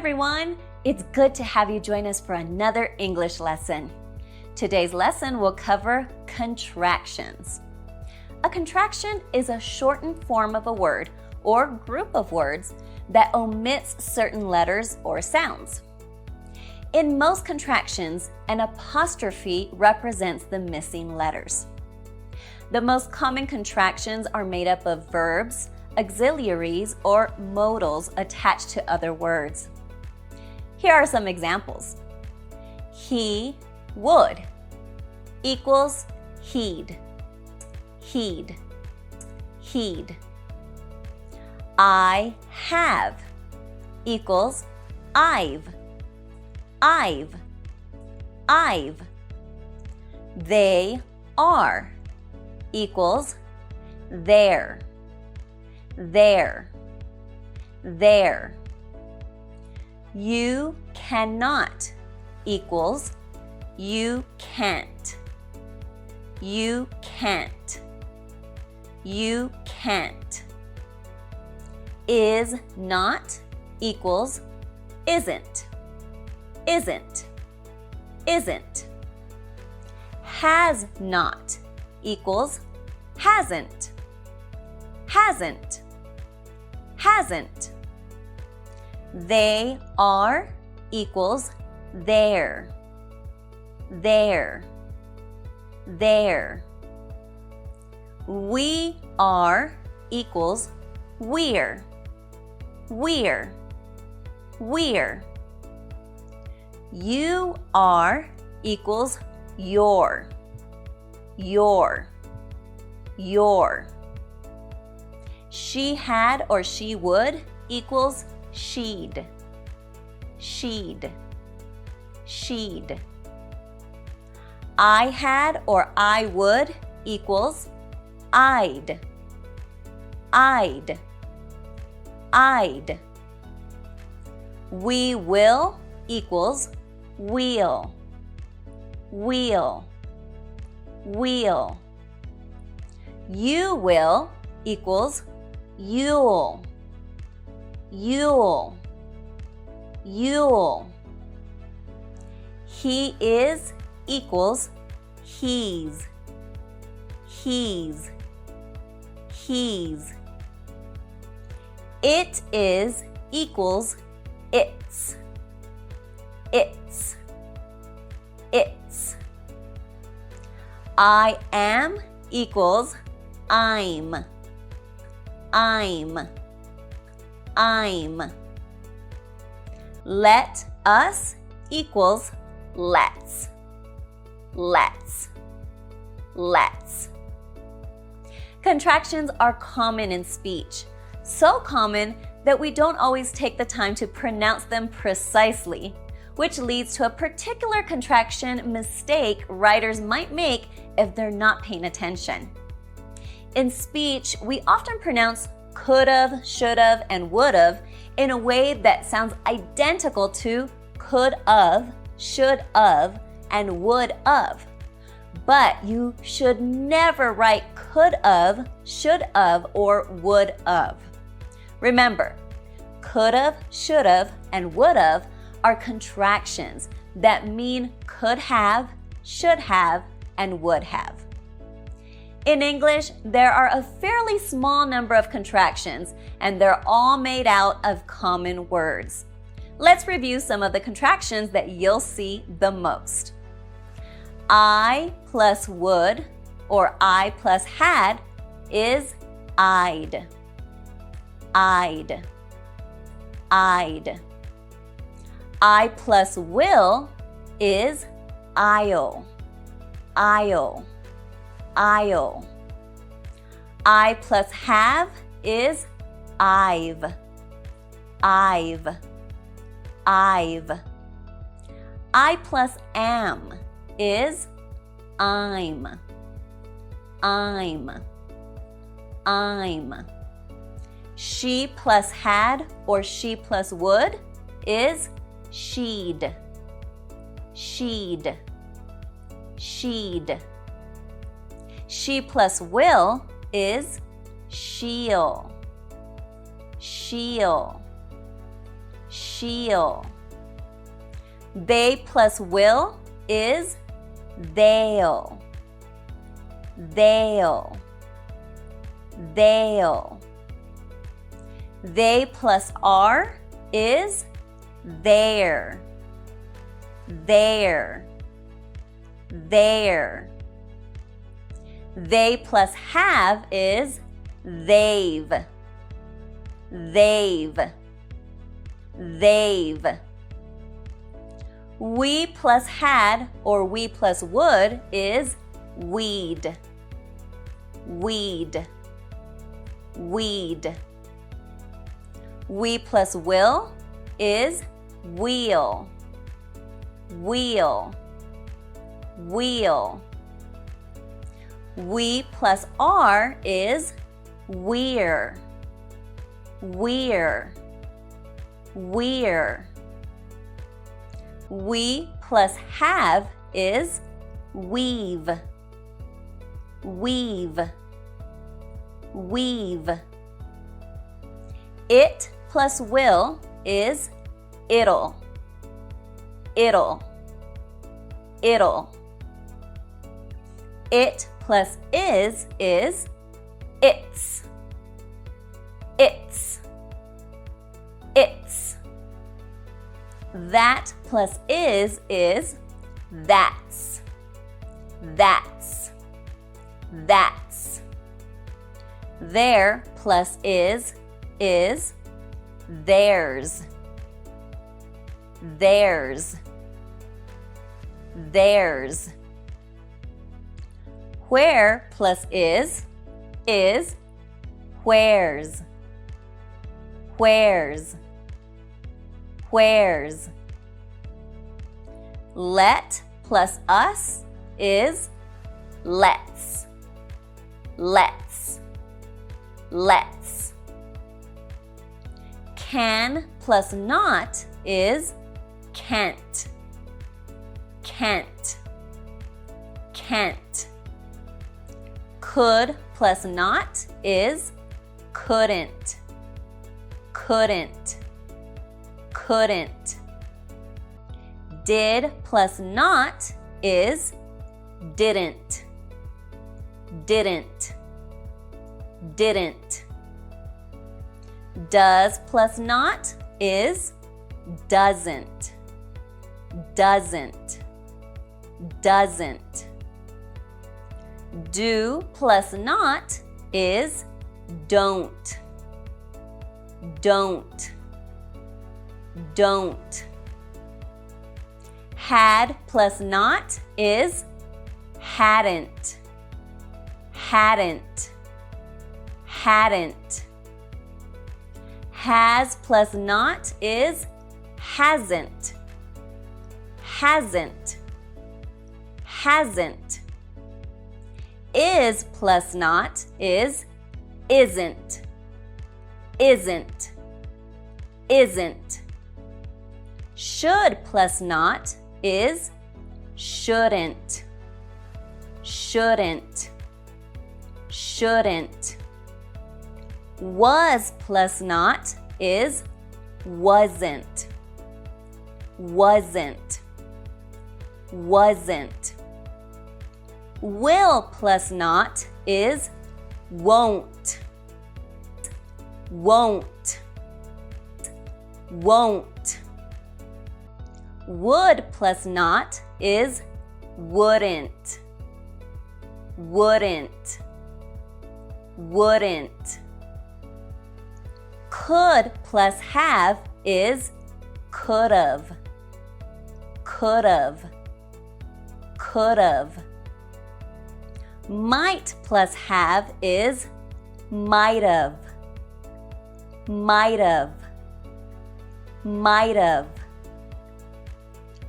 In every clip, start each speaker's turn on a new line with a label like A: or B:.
A: everyone! It's good to have you join us for another English lesson. Today's lesson will cover contractions. A contraction is a shortened form of a word or group of words that omits certain letters or sounds. In most contractions, an apostrophe represents the missing letters. The most common contractions are made up of verbs, auxiliaries, or modals attached to other words. Here are some examples. He would equals he'd, he'd, he'd. I have equals I've, I've, I've. They are equals there, there, there. You cannot equals you can't, you can't, you can't. Is not equals isn't, isn't, isn't. Has not equals hasn't, hasn't, hasn't. They are equals there, there, there. We are equals we're, we're, we're. You are equals your, your, your. She had or she would equals she'd, she'd, she'd. I had or I would equals I'd, I'd, I'd. We will equals we'll, we'll, we'll. You will equals you'll, you'll, you'll. He is equals he's, he's, he's. It is equals it's, it's, it's. I am equals I'm, I'm, I'm. Let us equals let's, let's, let's. Contractions are common in speech, so common that we don't always take the time to pronounce them precisely, which leads to a particular contraction mistake writers might make if they're not paying attention. In speech, we often pronounce could've, should've, and would've in a way that sounds identical to could've, should've, and would've. But you should never write could've, should've, or would've. Remember, could've, should've, and would've are contractions that mean could have, should have, and would have. In English, there are a fairly small number of contractions, and they're all made out of common words. Let's review some of the contractions that you'll see the most. I plus would or I plus had is I'd, I'd, I'd. I plus will is I'll, I'll, I'll. I plus have is I've, I've, I've. I plus am is I'm, I'm, I'm. She plus had or she plus would is she'd, she'd, she'd. She plus will is she'll, she'll, she'll. They plus will is they'll. They'll. They'll. They plus are is their. Their. Their. They plus have is they've. They've. They've. We plus had or we plus would is we'd. We'd. We'd. We plus will is wheel. Wheel. Wheel. We plus are is we're. We're. We're. We plus have is weave. Weave. Weave. It plus will is it'll. It'll. It'll. It plus is its. Its. Its. That plus is that's. That's. That's. Their plus is theirs. Theirs. Theirs. Where plus is where's. Where's. Where's. Let plus us is let's. Let's. Let's. Can plus not is can't. Can't. Can't. Could plus not is couldn't. Couldn't. Couldn't. Did plus not is didn't. Didn't. Didn't. Does plus not is doesn't. Doesn't. Doesn't. Do plus not is don't. Don't. Don't. Had plus not is hadn't. Hadn't. Hadn't. Has plus not is hasn't. Hasn't. Hasn't. Is plus not is isn't. Isn't. Isn't. Should plus not is shouldn't. Shouldn't. Shouldn't. Was plus not is wasn't. Wasn't. Wasn't. Will plus not is won't. Won't. Won't. Would plus not is wouldn't. Wouldn't. Wouldn't. Could plus have is could've. Could've. Could've. Might plus have is might've. Might've. Might've.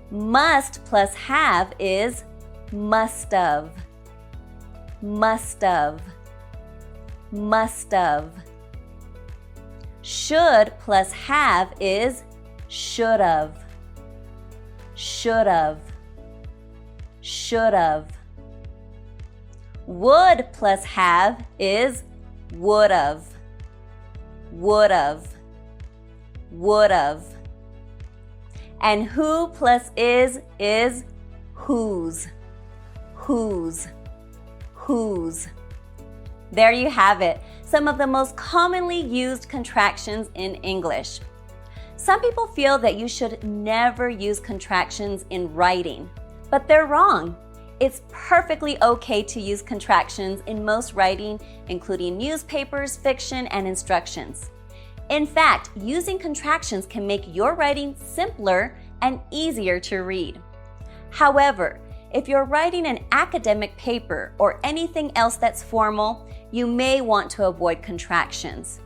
A: Must plus have is must've. Must've. Must've. Should plus have is should've. Should've. Should've. Would plus have is would've. Would've. Would've. And who plus is whose. Whose. Whose. There you have it, some of the most commonly used contractions in English. Some people feel that you should never use contractions in writing, but they're wrong. It's perfectly okay to use contractions in most writing, including newspapers, fiction, and instructions. In fact, using contractions can make your writing simpler and easier to read. However, if you're writing an academic paper or anything else that's formal, you may want to avoid contractions.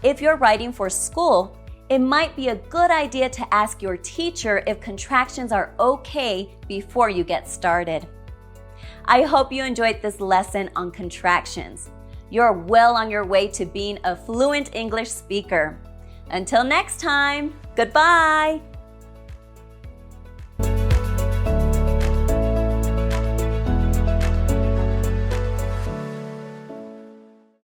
A: If you're writing for school, it might be a good idea to ask your teacher if contractions are okay before you get started. I hope you enjoyed this lesson on contractions. You're well on your way to being a fluent English speaker. Until next time, goodbye!